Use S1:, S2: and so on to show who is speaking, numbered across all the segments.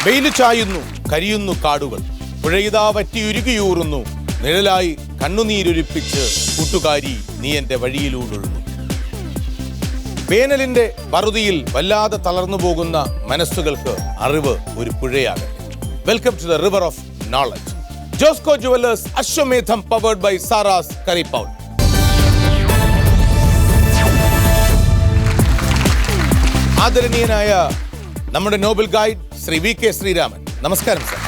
S1: വെയില് ചായുന്നു, കരിയുന്നു കാടുകൾ, പുഴയിതാ വറ്റിയുരുകിയൂറുന്നു, നിഴലായി കണ്ണുനീരൊലിപ്പിച്ച് കൂട്ടുകാരി നീ എൻ്റെ വഴിയിലൂടൊഴുകുന്നു. വേനലിന്റെ വറുതിയിൽ വല്ലാതെ തളർന്നു പോകുന്ന മനസ്സുകൾക്ക് അറിവ് ഒരു പുഴയാകട്ടെ. Welcome to the river of knowledge. Josco jewellers Ashwamedham powered by Saras curry powder. ആദരണീയനായ നമ്മുടെ noble guide Sree V K Sreeraman, നമസ്കാരം sir.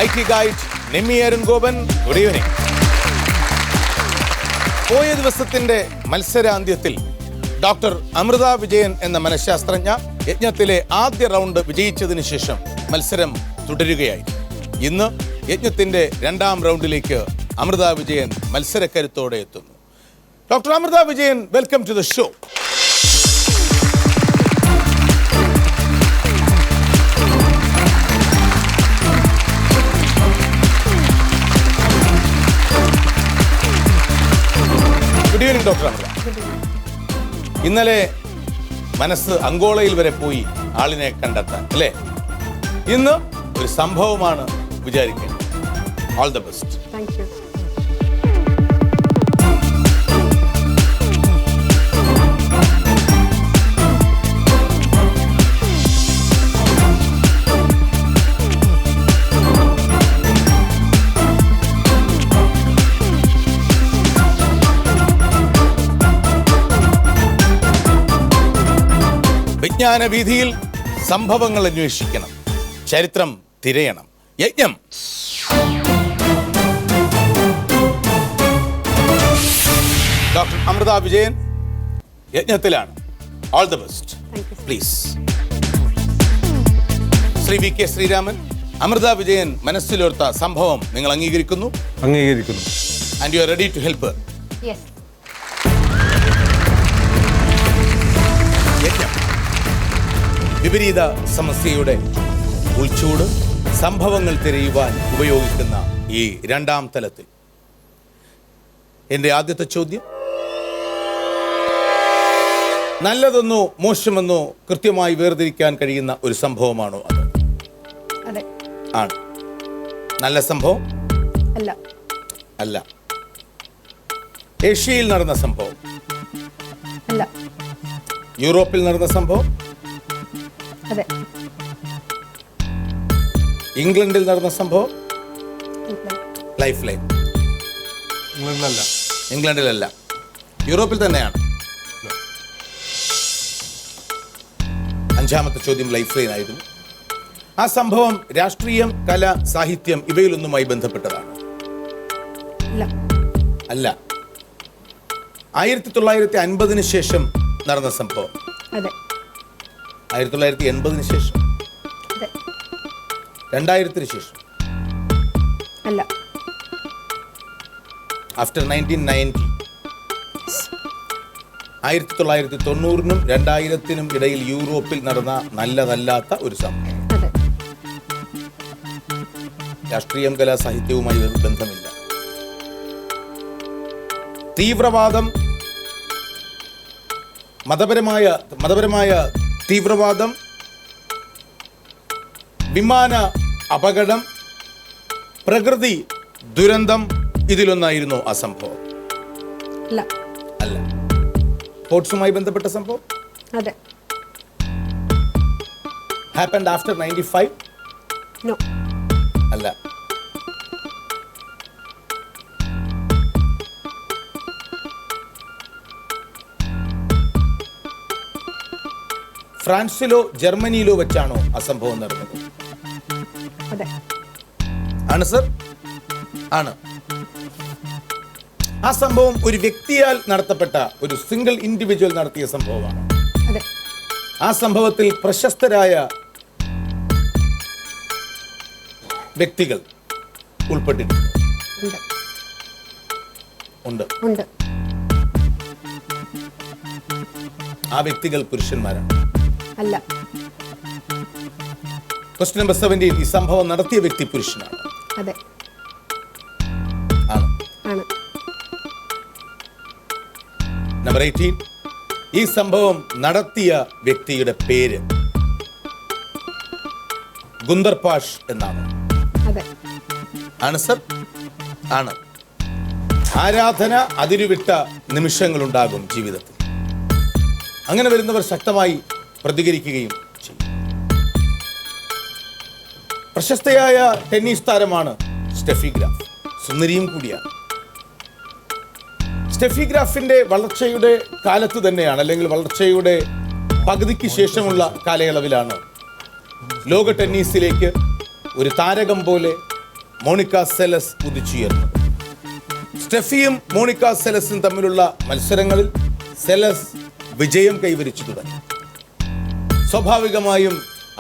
S1: IT guide Nimmi Arun Gopan, good evening. പോയ ദിവസത്തിന്റെ മത്സരാന്ത്യത്തിൽ ഡോക്ടർ അമൃത വിജയൻ എന്ന മനഃശാസ്ത്രജ്ഞ യജ്ഞത്തിലെ ആദ്യ റൗണ്ട് വിജയിച്ചതിന് ശേഷം മത്സരം തുടരുകയായി. ഇന്ന് യജ്ഞത്തിന്റെ രണ്ടാം റൗണ്ടിലേക്ക് അമൃത വിജയൻ മത്സരക്കരുത്തോടെ എത്തുന്നു. Doctor Amrita Vijayan, welcome to the show. Good evening doctor Amrita. ഇന്നലെ മനസ്സ് അങ്കോളയിൽ വരെ പോയി ആളിനെ കണ്ടെത്താൻ, അല്ലേ? ഇന്ന് ഒരു സംഭവമാണ് വിചാരിക്കുന്നത്. All the best.
S2: Thank you. വിജ്ഞാന വീഥിയിൽ സംഭവങ്ങൾ അന്വേഷിക്കണം, ചരിത്രം തിരയണം. യജ്ഞം. ഡോക്ടർ അമൃത വിജയൻ യജ്ഞത്തിലാണ്. All the best. Please. Sree V K Sreeraman, Amrita Vijayan മനസ്സിലോർത്ത സംഭവം നിങ്ങൾ അംഗീകരിക്കുന്നു?
S3: അംഗീകരിക്കുന്നു.
S1: And you are ready to help?
S2: Yes.
S1: യജ്ഞം. വിപരീത സമസ്യയുടെ ഉൾച്ചൂട് സംഭവങ്ങൾ തിരയുവാൻ ഉപയോഗിക്കുന്ന ഈ രണ്ടാം തലത്തിൽ എൻ്റെ ആദ്യത്തെ ചോദ്യം, നല്ലതെന്നോ മോശമെന്നോ കൃത്യമായി വേർതിരിക്കാൻ കഴിയുന്ന ഒരു സംഭവമാണോ അത്?
S2: അതെ.
S1: ആണ്. നല്ല സംഭവം
S2: അല്ല.
S1: അല്ല. ഏഷ്യയിൽ നടന്ന സംഭവം?
S2: അല്ല.
S1: യൂറോപ്പിൽ നടന്ന സംഭവം?
S2: അതെ.
S1: ഇംഗ്ലണ്ടിൽ നടന്ന സംഭവം?
S2: ഇല്ല.
S1: Life line?
S3: ഇംഗ്ലണ്ടിലല്ല.
S1: ഇംഗ്ലണ്ടിലല്ല, യൂറോപ്പിൽ തന്നെയാണ്. അഞ്ചാമത്തെ ചോദ്യം ലൈഫ് ലൈൻ ആയിരുന്നു. ആ സംഭവം രാഷ്ട്രീയം, കല, സാഹിത്യം ഇവയിലൊന്നുമായി ബന്ധപ്പെട്ടതാണ്?
S2: ഇല്ല.
S1: അല്ല. 1950 ശേഷം നടന്ന സംഭവം?
S2: അതെ.
S1: 1980 ശേഷം?
S2: അതെ.
S1: 2000 ശേഷം?
S2: അല്ല.
S1: ആഫ്റ്റർ 1990? 1990-നും 2000-നും ഇടയിൽ യൂറോപ്പിൽ നടന്ന നല്ലതല്ലാത്ത ഒരു സംഭവം?
S2: അതെ.
S1: രാഷ്ട്രീയം, കലാ, സാഹിത്യവുമായി ബന്ധമില്ല. തീവ്രവാദം, മതപരമായ തീവ്രവാദം, വിമാന അപകടം, പ്രകൃതി ദുരന്തം, ഇതിലൊന്നായിരുന്നു ആ സംഭവം?
S2: അല്ല.
S1: അല്ല. സ്പോർട്സുമായി ബന്ധപ്പെട്ട സംഭവം?
S2: അതെ.
S1: Happened after 95?
S2: നോ.
S1: അല്ല. ഫ്രാൻസിലോ ജർമ്മനിയിലോ വെച്ചാണോ ആ സംഭവം നടന്നത്?
S2: അതെ.
S1: ആണ് സർ? ആണ്. ആ സംഭവം ഒരു വ്യക്തിയാൽ നടത്തപ്പെട്ട, ഒരു സിംഗിൾ ഇൻഡിവിജ്വൽ നടത്തിയ സംഭവമാണ്?
S2: അതെ.
S1: ആ സംഭവത്തിൽ പ്രശസ്തരായ വ്യക്തികൾ ഉൾപ്പെട്ടിട്ടുണ്ട്?
S2: ഉണ്ട്.
S1: ഉണ്ട്.
S2: ഉണ്ട്.
S1: ആ വ്യക്തികൾ പുരുഷന്മാരാണ്?
S2: അല്ല.
S1: ക്വസ്റ്റ്യൻ നമ്പർ 17, ഈ സംഭവം നടത്തിയ വ്യക്തി പുരുഷനാണ്?
S2: അതെ.
S1: ആണ്.
S2: ആണ്.
S1: നമ്പർ 18, ഈ സംഭവം നടത്തിയ വ്യക്തിയുടെ പേര്? ഗുന്ദർ പാഷ് എന്നാണ്?
S4: അതെ.
S1: ആണ് സർ, ആണ്. ആരാധന അതിരുവിട്ട നിമിഷങ്ങളുണ്ടാകും ജീവിതത്തിൽ. അങ്ങനെ വരുന്നവർ ശക്തമായി പ്രതികരിക്കുകയും ചെയ്യും. പ്രശസ്തയായ ടെന്നീസ് താരമാണ് സ്റ്റെഫി ഗ്രാഫ്. സുന്ദരിയും കൂടിയാണ്. സ്റ്റെഫി ഗ്രാഫിന്റെ വളർച്ചയുടെ കാലത്ത് തന്നെയാണ്, അല്ലെങ്കിൽ വളർച്ചയുടെ പകുതിക്ക് ശേഷമുള്ള കാലയളവിലാണ് ലോക ടെന്നീസിലേക്ക് ഒരു താരകം പോലെ മോണിക്ക സെലസ് ഉദിച്ചുയർന്നത്. സ്റ്റെഫിയും മോണിക്ക സെലസും തമ്മിലുള്ള മത്സരങ്ങളിൽ സെലസ് വിജയം കൈവരിച്ചു തുടങ്ങി. സ്വാഭാവികമായും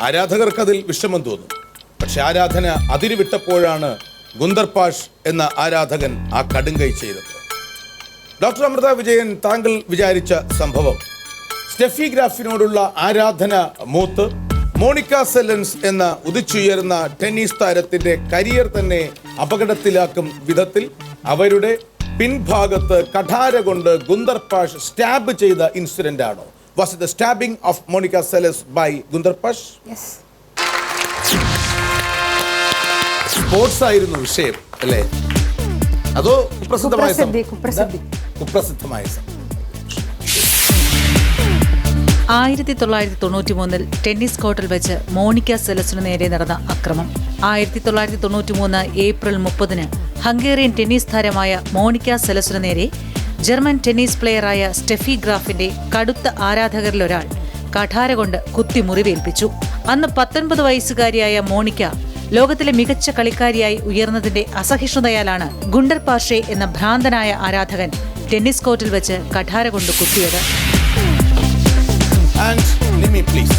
S1: ആരാധകർക്കതിൽ വിഷമം തോന്നും. പക്ഷെ ആരാധന അതിരുവിട്ടപ്പോഴാണ് ഗുന്ദർ പാഷ് എന്ന ആരാധകൻ ആ കടുങ്കൈ ചെയ്തത്. ഡോക്ടർ അമൃത വിജയൻ, താങ്കൾ വിചാരിച്ച സംഭവം സ്റ്റെഫി ഗ്രാഫിനോടുള്ള ആരാധന മൂത്ത് മോണിക്ക സെലൻസ് എന്ന ഉദിച്ചുയർന്ന ടെന്നീസ് താരത്തിന്റെ കരിയർ തന്നെ അപകടത്തിലാക്കും വിധത്തിൽ അവരുടെ പിൻഭാഗത്ത് കഠാര കൊണ്ട് ഗുന്ദർ പാഷ് സ്റ്റാബ് ചെയ്ത ഇൻസിഡന്റ് ആണോ? Was it the stabbing of Monica Seles by Gunther Parche? Sports ആയിരുന്നു വിഷയം അല്ലേ? അതോ കുപ്രസിദ്ധമായ കുപ്രസിദ്ധമായ
S5: 1993 ടെന്നീസ് കോർട്ടിൽ വെച്ച് മോണിക്ക സെലസിനു നേരെ നടന്ന അക്രമം. 1993 ഏപ്രിൽ 30 ഹംഗേറിയൻ ടെന്നീസ് താരമായ മോണിക്ക സെലസിനു നേരെ ജർമ്മൻ ടെന്നീസ് പ്ലെയറായ സ്റ്റെഫി ഗ്രാഫിന്റെ കടുത്ത ആരാധകരിലൊരാൾ കഠാര കൊണ്ട് കുത്തി മുറിവേൽപ്പിച്ചു. അന്ന് 19 വയസ്സുകാരിയായ മോണിക്ക ലോകത്തിലെ മികച്ച കളിക്കാരിയായി ഉയർന്നതിന്റെ അസഹിഷ്ണുതയാലാണ് ഗുണ്ടർ പാഷെ എന്ന ഭ്രാന്തനായ ആരാധകൻ ടെന്നീസ് കോർട്ടിൽ വെച്ച് കഠാര കൊണ്ട് കുത്തിയത്.
S1: And Nimi, please.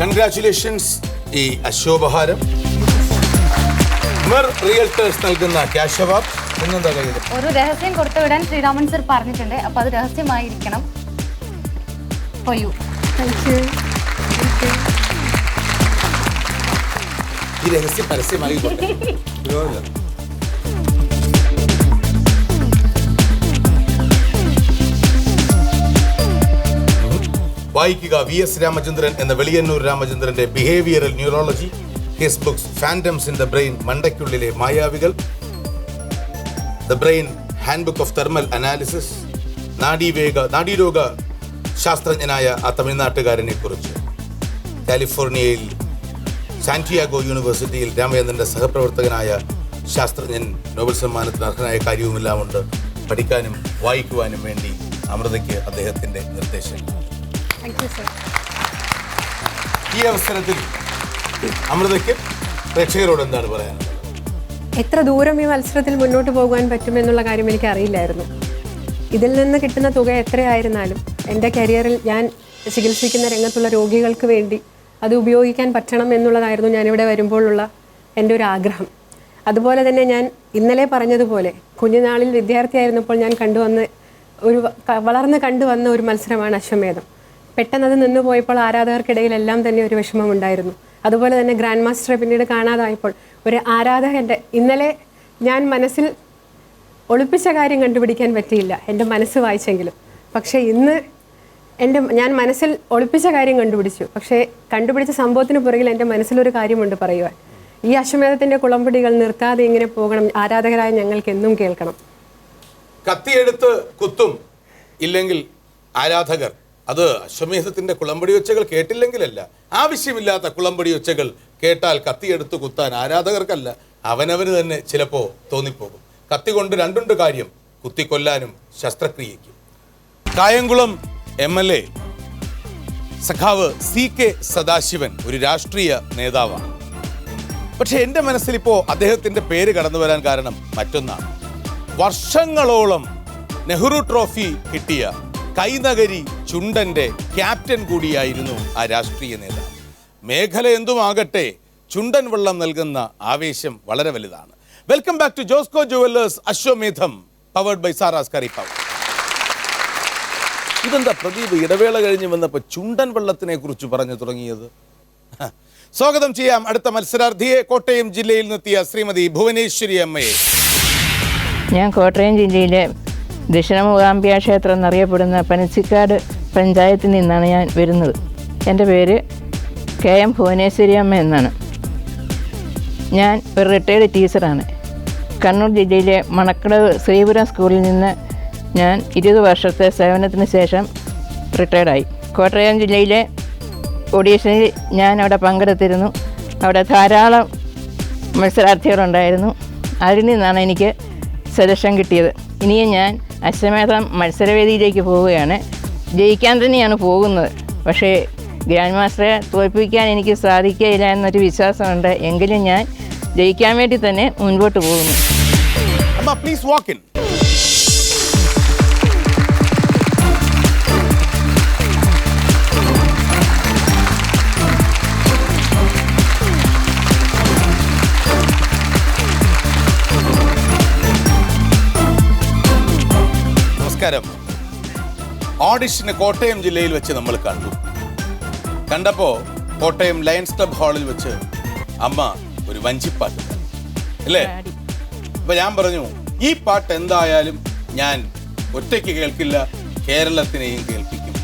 S1: Congratulations ഈ അശോഭഹാരം. മെർ റിയൽറ്റേഴ്സ് നൽകുന്ന ക്യാഷ് അവാർഡ്. പിന്നെന്താ കയ്യിൽ
S4: ഒരു രഹസ്യം കൊടുത്തുവിടാൻ ശ്രീരാമൻ സർ പറഞ്ഞിട്ടുണ്ട്. അപ്പൊ അത് രഹസ്യമായിരിക്കണം. For you. Thank you.
S1: ഈ രഹസ്യം പരസ്യമായി വായിക്കുക. VS രാമചന്ദ്രൻ എന്ന വെളിയന്നൂർ രാമചന്ദ്രന്റെ behavioural neurology, his books phantoms in the brain, മണ്ടയ്ക്കുള്ളിലെ മായാവികൾ, the brain handbook of thermal analysis, നാഡീരോഗ ശാസ്ത്രജ്ഞനായ ആ തമിഴ്നാട്ടുകാരനെ കുറിച്ച്, കാലിഫോർണിയയിൽ സാന്റിയാഗോ യൂണിവേഴ്സിറ്റിയിൽ രാമചന്ദ്രന്റെ സഹപ്രവർത്തകനായ ശാസ്ത്രജ്ഞൻ, നോബൽ സമ്മാനത്തിന് അർഹനായ കാര്യവുമെല്ലാമുണ്ട്. പഠിക്കാനും വായിക്കുവാനും വേണ്ടി അമൃതയ്ക്ക് അദ്ദേഹത്തിന്റെ നിർദ്ദേശം. ഈ അവസരത്തിൽ അമൃതയ്ക്ക് പ്രേക്ഷകരോട് എന്താണ് പറയാനുള്ളത്?
S6: എത്ര ദൂരം ഈ മത്സരത്തിൽ മുന്നോട്ട് പോകാൻ പറ്റുമെന്നുള്ള കാര്യം എനിക്ക് അറിയില്ലായിരുന്നു. ഇതിൽ നിന്ന് കിട്ടുന്ന തുക എത്രയായിരുന്നാലും എൻ്റെ കരിയറിൽ ഞാൻ ചികിത്സിക്കുന്ന രംഗത്തുള്ള രോഗികൾക്ക് വേണ്ടി അത് ഉപയോഗിക്കാൻ പറ്റണം എന്നുള്ളതായിരുന്നു ഞാനിവിടെ വരുമ്പോഴുള്ള എൻ്റെ ഒരു ആഗ്രഹം. അതുപോലെ തന്നെ ഞാൻ ഇന്നലെ പറഞ്ഞതുപോലെ കുഞ്ഞുനാളിൽ വിദ്യാർത്ഥിയായിരുന്നപ്പോൾ ഞാൻ വളർന്ന് കണ്ടുവന്ന ഒരു മത്സരമാണ് അശ്വമേധം. പെട്ടെന്നത് നിന്നുപോയപ്പോൾ ആരാധകർക്കിടയിലെല്ലാം തന്നെ ഒരു വിഷമമുണ്ടായിരുന്നു. അതുപോലെ തന്നെ ഗ്രാൻഡ് മാസ്റ്ററെ പിന്നീട് കാണാതായപ്പോൾ ഒരു ആരാധകൻ്റെ ഇന്നലെ ഞാൻ മനസ്സിൽ ഒളിപ്പിച്ച കാര്യം കണ്ടുപിടിക്കാൻ പറ്റിയില്ല, എൻ്റെ മനസ്സ് വായിച്ചെങ്കിലും. പക്ഷേ ഇന്ന് ഞാൻ മനസ്സിൽ ഒളിപ്പിച്ച കാര്യം കണ്ടുപിടിച്ചു. പക്ഷേ കണ്ടുപിടിച്ച സംഭവത്തിന് പുറകിൽ എൻ്റെ മനസ്സിലൊരു കാര്യമുണ്ട് പറയുവാൻ. ഈ അശ്വമേധത്തിൻ്റെ കുളമ്പടികൾ നിർത്താതെ ഇങ്ങനെ പോകണം, ആരാധകരായ ഞങ്ങൾക്ക് എന്നും കേൾക്കണം.
S1: കത്തിയെടുത്ത് കുത്തും ഇല്ലെങ്കിൽ ആരാധകർ അത് അശ്വമേധത്തിന്റെ കുളമ്പടി ഒച്ചകൾ കേട്ടില്ലെങ്കിലല്ല, ആവശ്യമില്ലാത്ത കുളമ്പടി ഒച്ചകൾ കേട്ടാൽ കത്തിയെടുത്ത് കുത്താൻ ആരാധകർക്കല്ല, അവനവന് തന്നെ ചിലപ്പോൾ തോന്നിപ്പോകും. കത്തി കൊണ്ട് രണ്ടുണ്ട് കാര്യം, കുത്തിക്കൊല്ലാനും ശസ്ത്രക്രിയയ്ക്കും. കായംകുളം MLA സഖാവ് CK സദാശിവൻ ഒരു രാഷ്ട്രീയ നേതാവാണ്. പക്ഷെ എൻ്റെ മനസ്സിലിപ്പോൾ അദ്ദേഹത്തിൻ്റെ പേര് കടന്നു വരാൻ കാരണം മറ്റൊന്നാണ്. വർഷങ്ങളോളം നെഹ്റു ട്രോഫി കിട്ടിയ കൈനഗരി ചുണ്ടൻ്റെ ക്യാപ്റ്റൻ കൂടിയായിരുന്നു ആ രാഷ്ട്രീയ നേതാവ്. മേഖല എന്തുമാകട്ടെ, ചുണ്ടൻ വെള്ളം നൽകുന്ന ആവേശം വളരെ വലുതാണ്. Welcome back to Josco jewellers Ashwamedham, powered by Saras curry power. ഇതെന്താ പ്രദീപ് ഇടവേള കഴിഞ്ഞ് വന്നപ്പോൾ ചുണ്ടൻ വെള്ളത്തിനെ കുറിച്ച് പറഞ്ഞു തുടങ്ങിയത്? സ്വാഗതം ചെയ്യാം അടുത്ത മത്സരാർത്ഥിയെ, കോട്ടയം ജില്ലയിൽ നിന്നെത്തിയ ശ്രീമതി ഭുവനേശ്വരി അമ്മയെ.
S7: ഞാൻ കോട്ടയം ജില്ലയിലെ ദക്ഷിണ മൂകാംബിക ക്ഷേത്രം എന്നറിയപ്പെടുന്ന പനച്ചിക്കാട് പഞ്ചായത്തിൽ നിന്നാണ് ഞാൻ വരുന്നത്. എൻ്റെ പേര് KM ഭുവനേശ്വരി അമ്മ എന്നാണ്. ഞാൻ ഒരു റിട്ടയർഡ് ടീച്ചറാണ്. കണ്ണൂർ ജില്ലയിലെ മണക്കടവ് ശ്രീപുരം സ്കൂളിൽ നിന്ന് ഞാൻ 20 വർഷത്തെ സേവനത്തിന് ശേഷം റിട്ടയർഡായി. കോട്ടയം ജില്ലയിലെ ഓഡീഷനിൽ ഞാൻ അവിടെ പങ്കെടുത്തിരുന്നു. അവിടെ ധാരാളം മത്സരാർത്ഥികളുണ്ടായിരുന്നു. അതിൽ നിന്നാണ് എനിക്ക് സെലക്ഷൻ കിട്ടിയത്. ഇനിയും ഞാൻ അശ്വമേധം മത്സരവേദിയിലേക്ക് പോവുകയാണ്. ജയിക്കാൻ തന്നെയാണ് പോകുന്നത്. പക്ഷേ ഗ്രാൻഡ് മാസ്റ്ററെ തോൽപ്പിക്കാൻ എനിക്ക് സാധിക്കില്ല എന്നൊരു വിശ്വാസമുണ്ട്. എങ്കിലും ഞാൻ ജയിക്കാൻ വേണ്ടി തന്നെ മുൻപോട്ട് പോകുന്നു.
S1: അമ്മ പ്ലീസ് വാക്ക് ഇൻ. നമസ്കാരം. ഓഡിഷന് കോട്ടയം ജില്ലയിൽ വെച്ച് നമ്മൾ കണ്ടപ്പോ കോട്ടയം ലയൺസ് ക്ലബ് ഹാളിൽ വെച്ച് അമ്മ ഒരു വഞ്ചിപ്പാട്ട് അല്ലേ? അപ്പൊ ഞാൻ പറഞ്ഞു ഈ പാട്ട് എന്തായാലും ഞാൻ ഒറ്റയ്ക്ക് കേൾക്കില്ല, കേരളത്തിനെയും കേൾപ്പിക്കും.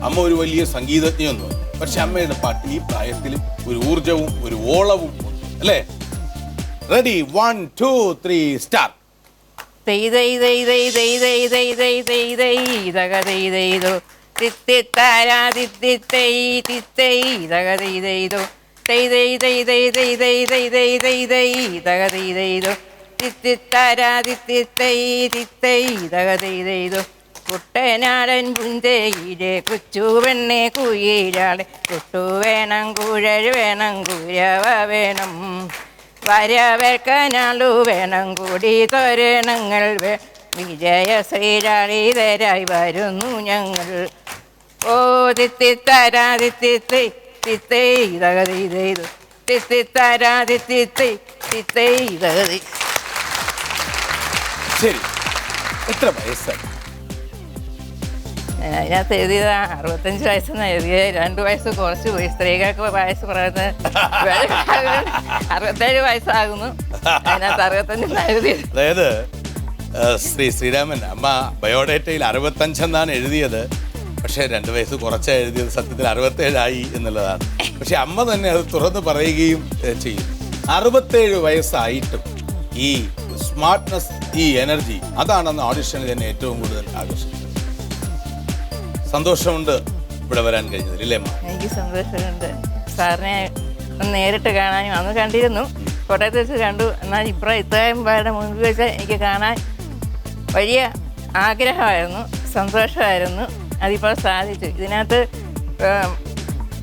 S1: അമ്മ ഒരു വലിയ സംഗീതജ്ഞയൊന്നും, പക്ഷെ അമ്മയുടെ പാട്ട് ഈ പ്രായത്തിലും ഒരു ഊർജവും ഒരു ഓളവും ഉണ്ട് അല്ലേ? Ready, 1 2 3 start.
S7: കുട്ടനാടൻ പുഞ്ചയിലെ കൊച്ചു പെണ്ണെ കുയിലാളെ കുട്ടു വേണം, കുഴൽ വേണം, കുരവ വേണം, വരവേൽക്കാനാളു വേണം, കൂടി തോരണങ്ങൾ വിജയ ശ്രീലാളിതരായി വരുന്നു ഞങ്ങൾ. ഓ തിത്തിത്തരാ തിത്തിത്തൈ തിത്തൈ തകതി ചെയ്തു തിത്തിത്തരാ തിത്തിത്തൈ തിത്തൈ തകതി.
S1: ശരി, എത്ര വയസ്സായി?
S7: അതിനകത്ത് എഴുതിയത് 65 വയസ്സെന്ന് എഴുതിയത്. 2 വയസ്സ് കുറച്ച് പോയി. സ്ത്രീകൾക്ക് വയസ്സ് പറയുന്നത് 67 വയസ്സാകുന്നു. അതിനകത്ത് 65 എഴുതിയത്.
S1: അതായത് ശ്രീരാമൻ അമ്മ ബയോഡേറ്റയിൽ 65 എന്നാണ് എഴുതിയത്. പക്ഷേ 2 വയസ്സ് കുറച്ചാണ് എഴുതിയത്. സത്യത്തിൽ 67 ആയി എന്നുള്ളതാണ്. പക്ഷെ അമ്മ തന്നെ അത് തുറന്ന് പറയുകയും ചെയ്യും. 67 വയസ്സായിട്ടും ഈ സ്മാർട്ട്നെസ്, ഈ എനർജി, അതാണെന്ന് ഓഡിഷനിൽ തന്നെ ഏറ്റവും കൂടുതൽ ആകർഷിച്ചത്. സന്തോഷമുണ്ട് ഇവിടെ വരാൻ കഴിഞ്ഞതിൽ, ഇല്ലേ അമ്മ?
S7: എനിക്ക് സന്തോഷമുണ്ട്. സാറിനെ ഒന്ന് നേരിട്ട് കാണാനും അന്ന് കണ്ടിരുന്നു, കോട്ടയത്ത് വെച്ച് കണ്ടു. എന്നാൽ ഇത്രയും പേരുടെ മുൻപിൽ വെച്ച് എനിക്ക് കാണാൻ വലിയ ആഗ്രഹമായിരുന്നു, സന്തോഷമായിരുന്നു. അതിപ്പോൾ സാധിച്ചു. ഇതിനകത്ത്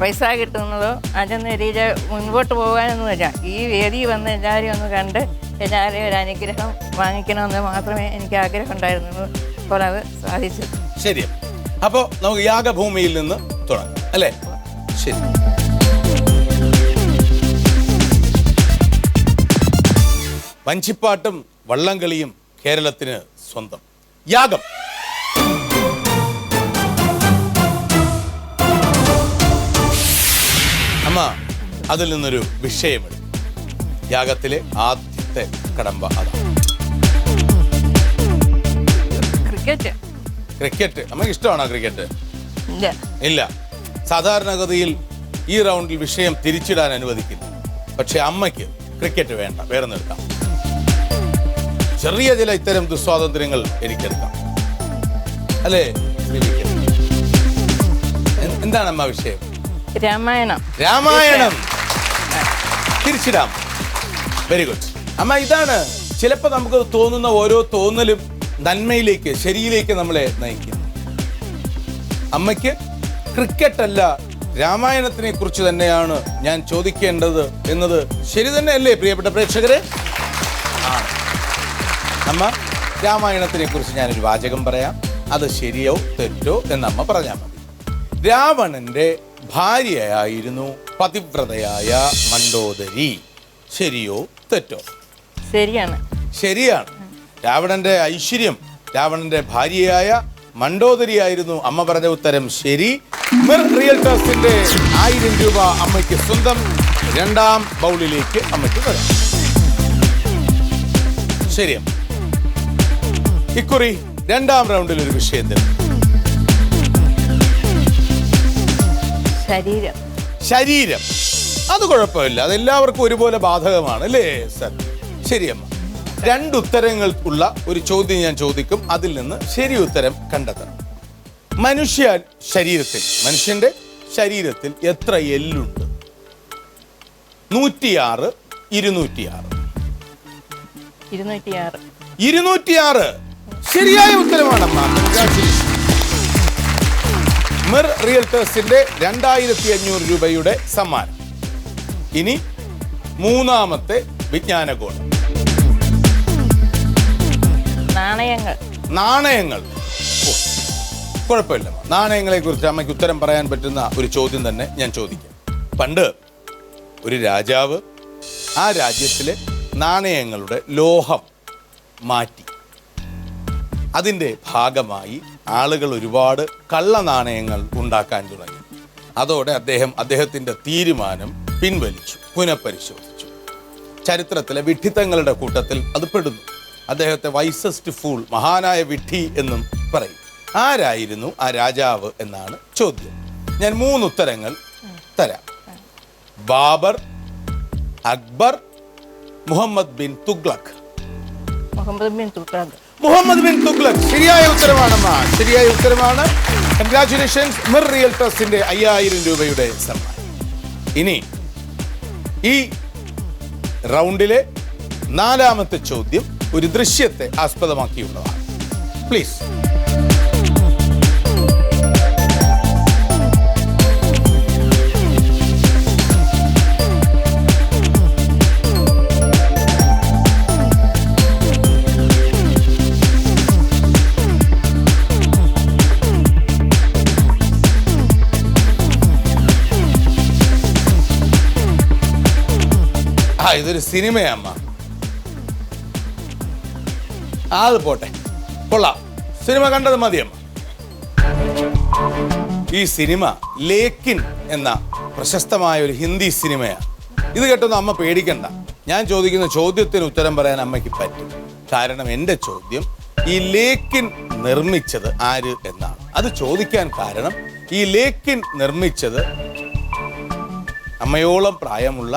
S7: പൈസ കിട്ടുന്നതോ അതിൻ്റെ രീതിയിൽ മുൻപോട്ട് പോകാനൊന്നുമില്ല. ഈ വേദി വന്ന് എല്ലാവരെയും ഒന്ന് കണ്ട് എല്ലാവരെയും ഒരു അനുഗ്രഹം വാങ്ങിക്കണമെന്ന് മാത്രമേ എനിക്ക് ആഗ്രഹം ഉണ്ടായിരുന്നുള്ളൂ. അപ്പോൾ അത് സാധിച്ചു.
S1: ശരി, അപ്പോൾ നമുക്ക് യാഗഭൂമിയിൽ നിന്ന് തുടങ്ങാം അല്ലേ? ശരി. വഞ്ചിപ്പാട്ടും വള്ളംകളിയും കേരളത്തിന് സ്വന്തം. യാഗം. അമ്മ അതിൽ നിന്നൊരു വിഷയമെടുക്കും. യാഗത്തിലെ ആദ്യത്തെ കടമ്പ അതാണ് ക്രിക്കറ്റ്. അമ്മക്ക് ഇഷ്ടമാണോ ക്രിക്കറ്റ്? ഇല്ല. സാധാരണഗതിയിൽ ഈ റൗണ്ടിൽ വിഷയം തിരിച്ചിടാൻ അനുവദിക്കില്ല. പക്ഷെ അമ്മയ്ക്ക് ക്രിക്കറ്റ് വേണ്ട, വേറെ എടുക്കാം. ചെറിയ ചില ഇത്തരം ദുസ്വാതന്ത്ര്യങ്ങൾ എനിക്കെടുക്കാം അല്ലേ? എന്താണ് അമ്മ വിഷയം? രാമായണം. തിരിച്ചിടാം. വെരി ഗുഡ് അമ്മ. ഇതാണ് ചിലപ്പോൾ നമുക്ക് തോന്നുന്ന ഓരോ തോന്നലും നന്മയിലേക്ക്, ശരിയിലേക്ക് നമ്മളെ നയിക്കും. അമ്മയ്ക്ക് ക്രിക്കറ്റ് അല്ല, രാമായണത്തിനെ കുറിച്ച് തന്നെയാണ് ഞാൻ ചോദിക്കേണ്ടത് എന്നത് ശരി തന്നെയല്ലേ പ്രിയപ്പെട്ട പ്രേക്ഷകരെ? അമ്മ, രാമായണത്തിനെ കുറിച്ച് ഞാനൊരു വാചകം പറയാം. അത് ശരിയോ തെറ്റോ എന്നമ്മ പറഞ്ഞാൽ മതി. രാവണന്റെ ഭാര്യയായിരുന്നു പതിവ്രതയായ മണ്ഡോദരി. ശരിയോ തെറ്റോ? ശരിയാണ്. രാവണന്റെ ഐശ്വര്യം, രാവണന്റെ ഭാര്യയായ മണ്ഡോദരിയായിരുന്നു. അമ്മ പറഞ്ഞ ഉത്തരം ശരി. മിർ റിയൽറ്റേഴ്സിന്റെ 1000 രൂപ അമ്മയ്ക്ക് സ്വന്തം. രണ്ടാം ബൗളിലേക്ക് അമ്മയ്ക്ക് വരാം. ശരി. ഇക്കുറി 2ാം റൗണ്ടിൽ ഒരു വിഷയം തരും. ശരീരം. അത് കുഴപ്പമില്ല, അതെല്ലാവർക്കും ഒരുപോലെ ബാധകമാണ് അല്ലേ സർ? ശരിയമ്മ. 2 ഉത്തരങ്ങൾ ഉള്ള ഒരു ചോദ്യം ഞാൻ ചോദിക്കും, അതിൽ നിന്ന് ശരി ഉത്തരം കണ്ടെത്തണം. മനുഷ്യന്റെ ശരീരത്തിൽ എത്ര എല്ലുണ്ട്? 106, 206. 206 ശരിയായ ഉത്തരമാണമ്മ. മിർ റിയൽറ്റേഴ്സിന്റെ 2500 രൂപയുടെ സമ്മാനം. ഇനി 3ാമത്തെ വിജ്ഞാനകോണം. നാണയങ്ങൾ. കുഴപ്പമില്ല, നാണയങ്ങളെ കുറിച്ച് അമ്മയ്ക്ക് ഉത്തരം പറയാൻ പറ്റുന്ന ഒരു ചോദ്യം തന്നെ ഞാൻ ചോദിക്കാം. പണ്ട് ഒരു രാജാവ് ആ രാജ്യത്തിലെ നാണയങ്ങളുടെ ലോഹം മാറ്റി. അതിൻ്റെ ഭാഗമായി ആളുകൾ ഒരുപാട് കള്ള നാണയങ്ങൾ ഉണ്ടാക്കാൻ തുടങ്ങി. അതോടെ അദ്ദേഹത്തിൻ്റെ തീരുമാനം പിൻവലിച്ചു, പുനഃപരിശോധിച്ചു. ചരിത്രത്തിലെ വിഡ്ഢിത്തങ്ങളുടെ കൂട്ടത്തിൽ അത് പെടുന്നു. അദ്ദേഹത്തെ വൈസസ്റ്റ് ഫൂൾ, മഹാനായ വിഡ്ഢി എന്നും പറയും. ആരായിരുന്നു ആ രാജാവ് എന്നാണ് ചോദ്യം. ഞാൻ 3 ഉത്തരങ്ങൾ തരാം. ബാബർ, അക്ബർ, മുഹമ്മദ് ബിൻ തുഗ്ലക്. ശരിയായ ഉത്തരമാണമ്മ, ശരിയായ ഉത്തരമാണ്. കൺഗ്രാറ്റുലേഷൻസ്. മിർ റിയൽറ്റേഴ്സിന്റെ 5000 രൂപയുടെ സമ്മാനം. ഇനി ഈ റൗണ്ടിലെ 4ാമത്തെ ചോദ്യം ഒരു ദൃശ്യത്തെ ആസ്പദമാക്കിയുള്ളതാണ്. പ്ലീസ്. ഇതൊരു സിനിമയമ്മ. അത് പോട്ടെ, കൊള്ളാം. സിനിമ കണ്ടത് മതിയമ്മ. ഈ സിനിമ ലേക്കിൻ എന്ന പ്രശസ്തമായ ഒരു ഹിന്ദി സിനിമയാണ്. ഇത് കേട്ടൊന്നും അമ്മ പേടിക്കണ്ട. ഞാൻ ചോദിക്കുന്ന ചോദ്യത്തിന് ഉത്തരം പറയാൻ അമ്മയ്ക്ക് പറ്റും. കാരണം എൻ്റെ ചോദ്യം ഈ ലേക്കിൻ നിർമ്മിച്ചത് ആര് എന്നാണ്. അത് ചോദിക്കാൻ കാരണം ഈ ലേക്കിൻ നിർമ്മിച്ചത് അമ്മയോളം പ്രായമുള്ള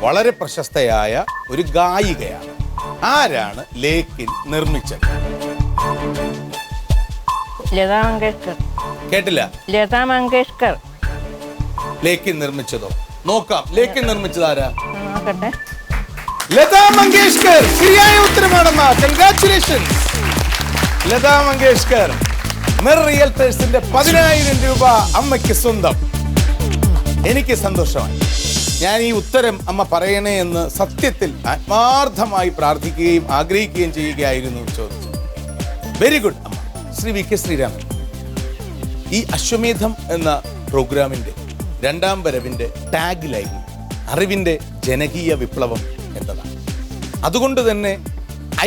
S1: വളരെ പ്രശസ്തയായ ഒരു ഗായികയാണ്. ആരാണ് ലേക്കിൻ നിർമ്മിച്ചത്?
S7: ലതാ മങ്കേഷ്കർ.
S1: കേട്ടില്ല.
S7: ലതാ മങ്കേഷ്കർ.
S1: ലേക്കിൻ നിർമ്മിച്ചതോ? നോക്കാം. ലേക്കിൻ നിർമ്മിച്ചത് ആരാ?
S7: നോക്കട്ടെ.
S1: ലതാ മങ്കേഷ്കർ. ശരിയായ ഉത്തരമാണമ്മ. കൺഗ്രാറ്റുലേഷൻസ്. ലതാ മങ്കേഷ്കർ. മിർ റിയൽറ്റേഴ്സിന്റെ 10000 രൂപ അമ്മയ്ക്ക് സ്വന്തം. എനിക്ക് സന്തോഷമായി. ഞാൻ ഈ ഉത്തരം അമ്മ പറയണേ എന്ന് സത്യത്തിൽ ആത്മാർത്ഥമായി പ്രാർത്ഥിക്കുകയും ആഗ്രഹിക്കുകയും ചെയ്യുകയായിരുന്നു ചോദിച്ചത്. വെരി ഗുഡ് അമ്മ. ശ്രീ വി കെ ശ്രീരാമൻ, ഈ അശ്വമേധം എന്ന പ്രോഗ്രാമിന്റെ 2ാം വരവിന്റെ ടാഗ് ലൈൻ അറിവിന്റെ ജനകീയ വിപ്ലവം എന്നതാണ്. അതുകൊണ്ട് തന്നെ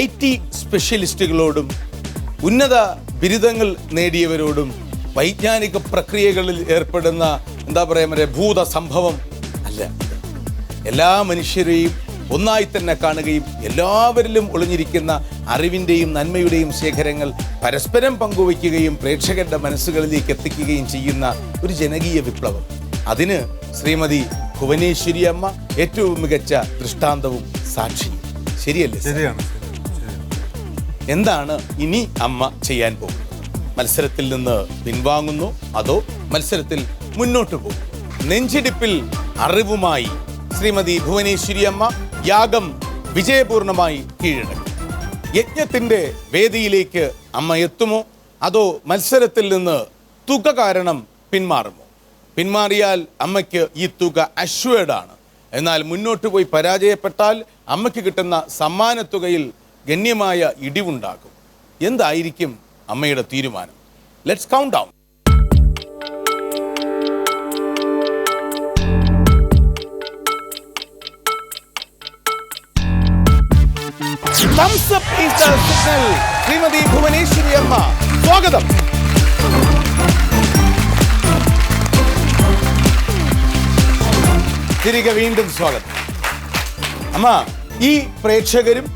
S1: IT സ്പെഷ്യലിസ്റ്റുകളോടും ഉന്നത ബിരുദങ്ങൾ നേടിയവരോടും വൈജ്ഞാനിക പ്രക്രിയകളിൽ ഏർപ്പെടുന്ന ഭൂത സംഭവം അല്ല. എല്ലാ മനുഷ്യരെയും ഒന്നായി തന്നെ കാണുകയും എല്ലാവരിലും ഒളിഞ്ഞിരിക്കുന്ന അറിവിൻ്റെയും നന്മയുടെയും ശേഖരങ്ങൾ പരസ്പരം പങ്കുവയ്ക്കുകയും പ്രേക്ഷകരുടെ മനസ്സുകളിലേക്ക് എത്തിക്കുകയും ചെയ്യുന്ന ഒരു ജനകീയ വിപ്ലവം. അതിന് ശ്രീമതി ഭുവനേശ്വരി അമ്മ ഏറ്റവും മികച്ച ദൃഷ്ടാന്തവും സാക്ഷിയും. ശരിയല്ലേ?
S3: ശരിയാണ്.
S1: എന്താണ് ഇനി അമ്മ ചെയ്യാൻ പോകുന്നത്? മത്സരത്തിൽ നിന്ന് പിൻവാങ്ങുന്നു അതോ മത്സരത്തിൽ മുന്നോട്ട് പോകും? നെഞ്ചിടിപ്പിൽ അറിവുമായി ശ്രീമതി ഭുവനേശ്വരി അമ്മ യാഗം വിജയപൂർണമായി കീഴടക്കി. യജ്ഞത്തിന്റെ വേദിയിലേക്ക് അമ്മ എത്തുമോ അതോ മത്സരത്തിൽ നിന്ന് തുക കാരണം പിന്മാറുമോ? പിന്മാറിയാൽ അമ്മയ്ക്ക് ഈ തുക അഷ്വേർഡാണ്. എന്നാൽ മുന്നോട്ട് പോയി പരാജയപ്പെട്ടാൽ അമ്മയ്ക്ക് കിട്ടുന്ന സമ്മാനത്തുകയിൽ ഗണ്യമായ ഇടിവുണ്ടാകും. എന്തായിരിക്കും അമ്മയുടെ തീരുമാനം? Let's count down. Thumbs up is the signal. Shrimati Bhuvaneshwari അമ്മ, സ്വാഗതം. തിരികെ വീണ്ടും സ്വാഗതം. അമ്മ, ഈ പ്രേക്ഷകരും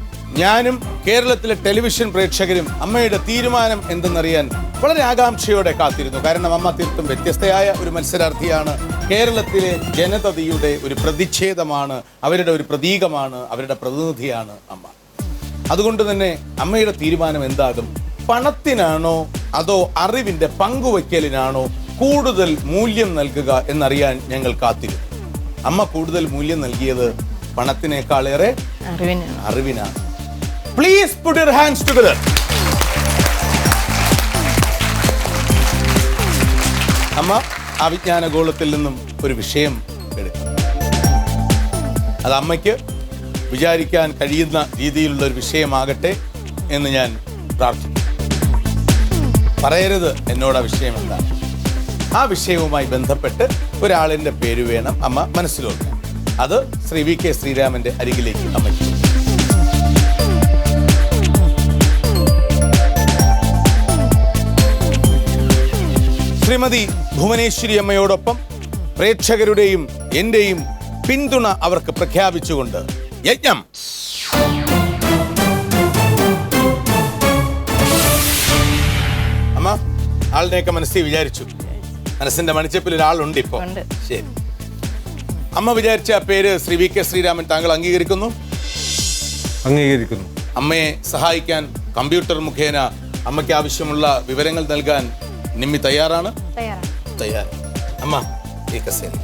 S1: ഞാനും കേരളത്തിലെ ടെലിവിഷൻ പ്രേക്ഷകരും അമ്മയുടെ തീരുമാനം എന്തെന്നറിയാൻ വളരെ ആകാംക്ഷയോടെ കാത്തിരുന്നു. കാരണം അമ്മ തീർത്തും വ്യത്യസ്തയായ ഒരു മത്സരാർത്ഥിയാണ്. കേരളത്തിലെ ജനതയുടെ ഒരു പ്രതിഷേധമാണ്, അവരുടെ ഒരു പ്രതീകമാണ്, അവരുടെ പ്രതിനിധിയാണ് അമ്മ. അതുകൊണ്ട് തന്നെ അമ്മയുടെ തീരുമാനം എന്താകും? പണത്തിനാണോ അതോ അറിവിന്റെ പങ്കുവയ്ക്കലിനാണോ കൂടുതൽ മൂല്യം നൽകുക എന്നറിയാൻ ഞങ്ങൾ കാത്തിരുന്നു. അമ്മ കൂടുതൽ മൂല്യം നൽകിയത് പണത്തിനേക്കാളേറെ അറിവിനാണ്. Please put your hands together. അമ്മ ആ വിജ്ഞാനഗോളത്തിൽ നിന്നും ഒരു വിഷയം എടുക്കും. അത് അമ്മയ്ക്ക് വിചാരിക്കാൻ കഴിയുന്ന രീതിയിലുള്ള ഒരു വിഷയമാകട്ടെ എന്ന് ഞാൻ പ്രാർത്ഥിക്കുന്നു. പറയരുത് എന്നോട് ആ വിഷയം എന്താണ്. ആ വിഷയവുമായി ബന്ധപ്പെട്ട് ഒരാളിൻ്റെ പേര് വേണം അമ്മ മനസ്സിലോർക്കാൻ. അത് ശ്രീ വി കെ ശ്രീരാമന്റെ അരികിലേക്ക് അമ്മയ്ക്ക്. ശ്രീമതി ഭുവനേശ്വരി അമ്മയോടൊപ്പം പ്രേക്ഷകരുടെയും എന്റെയും പിന്തുണ അവർക്ക് പ്രഖ്യാപിച്ചുകൊണ്ട് യജ്ഞം. അമ്മ ആളിനെയൊക്കെ മനസ്സിൽ വിചാരിച്ചു. മനസ്സിന്റെ മണിച്ചപ്പിൽ ഒരാളുണ്ട് ഇപ്പോ. ശരി, അമ്മ വിചാരിച്ച പേര് ശ്രീ വി കെ ശ്രീരാമൻ താങ്കൾ അംഗീകരിക്കുന്നു?
S3: അംഗീകരിക്കുന്നു.
S1: അമ്മയെ സഹായിക്കാൻ കമ്പ്യൂട്ടർ മുഖേന അമ്മയ്ക്ക് ആവശ്യമുള്ള വിവരങ്ങൾ നൽകാൻ നിമ്മി തയ്യാറാണ്? തയ്യാറ്. അമ്മ ഈ കസേരയിൽ.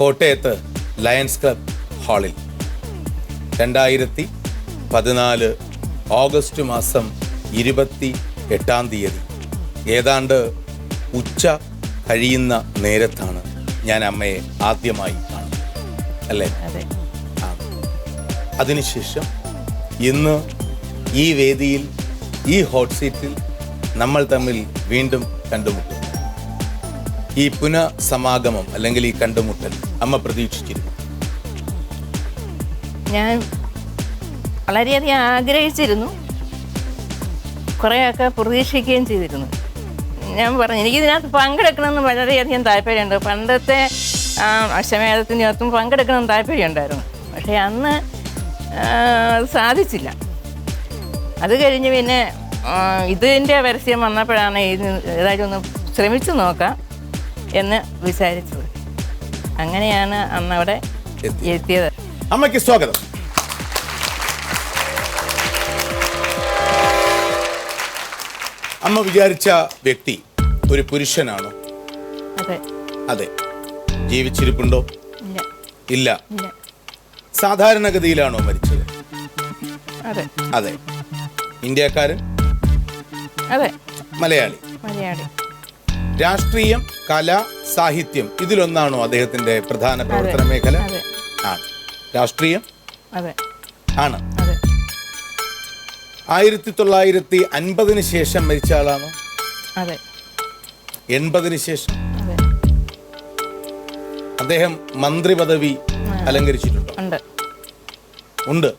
S1: കോട്ടയത്ത് ലയൺസ് ക്ലബ് ഹാളിൽ 2014 ഓഗസ്റ്റ് മാസം 28 തീയതി ഏതാണ്ട് ഉച്ച കഴിയുന്ന നേരത്താണ് ഞാൻ അമ്മയെ ആദ്യമായി കാണുന്നത്, അല്ലേ? അതിനുശേഷം ഇന്ന് ഈ വേദിയിൽ, ഈ ഹോട്ട് സീറ്റിൽ നമ്മൾ തമ്മിൽ വീണ്ടും കണ്ടുമുട്ടും. ഈ പുനഃസമാഗമം അല്ലെങ്കിൽ ഈ കണ്ടുമുട്ടൽ അമ്മ പ്രതീക്ഷിച്ചിരുന്നു?
S7: ഞാൻ വളരെയധികം ആഗ്രഹിച്ചിരുന്നു, കുറേയൊക്കെ പ്രതീക്ഷിക്കുകയും ചെയ്തിരുന്നു. ഞാൻ പറഞ്ഞു എനിക്കിതിനകത്ത് പങ്കെടുക്കണമെന്ന് വളരെയധികം താല്പര്യമുണ്ട്. പണ്ടത്തെ അശ്വമേധത്തിനകത്തും പങ്കെടുക്കണമെന്ന് താല്പര്യമുണ്ടായിരുന്നു. പക്ഷേ അന്ന് അത് സാധിച്ചില്ല. അത് കഴിഞ്ഞ് പിന്നെ ഇതിൻ്റെ പരസ്യം വന്നപ്പോഴാണ് ഏതായാലും ഒന്ന് ശ്രമിച്ചു നോക്കാം എന്ന് വിചാരിച്ചത്. അങ്ങനെയാണ് അന്നവിടെ എത്തിയത്.
S1: അമ്മയ്ക്ക് സ്വാഗതം. അമ്മ വിചാരിച്ച വ്യക്തി ഒരു പുരുഷനാണോ?
S7: അതെ.
S1: അതെ. ജീവിച്ചിരിപ്പുണ്ടോ?
S7: ഇല്ല.
S1: ഇല്ല. സാധാരണഗതിയിലാണോ മരിച്ചത്?
S7: അതെ.
S1: അതെ. ഇന്ത്യക്കാരൻ?
S7: അതെ.
S1: മലയാളി?
S7: മലയാളി.
S1: രാഷ്ട്രീയം, കല, സാഹിത്യം ഇതിലൊന്നാണോ അദ്ദേഹത്തിന്റെ പ്രധാന പ്രവർത്തന മേഖല? ആണ്. രാഷ്ട്രീയം?
S7: അതെ.
S1: ആണ്.
S7: അതെ.
S1: 1950 ശേഷം മരിച്ച ആളാണോ?
S7: അതെ.
S1: 80 ശേഷം?
S7: അതെ.
S1: അദ്ദേഹം മന്ത്രി പദവി അലങ്കരിച്ചിട്ടുണ്ടോ?
S7: ഉണ്ട്.
S1: ഉണ്ട്.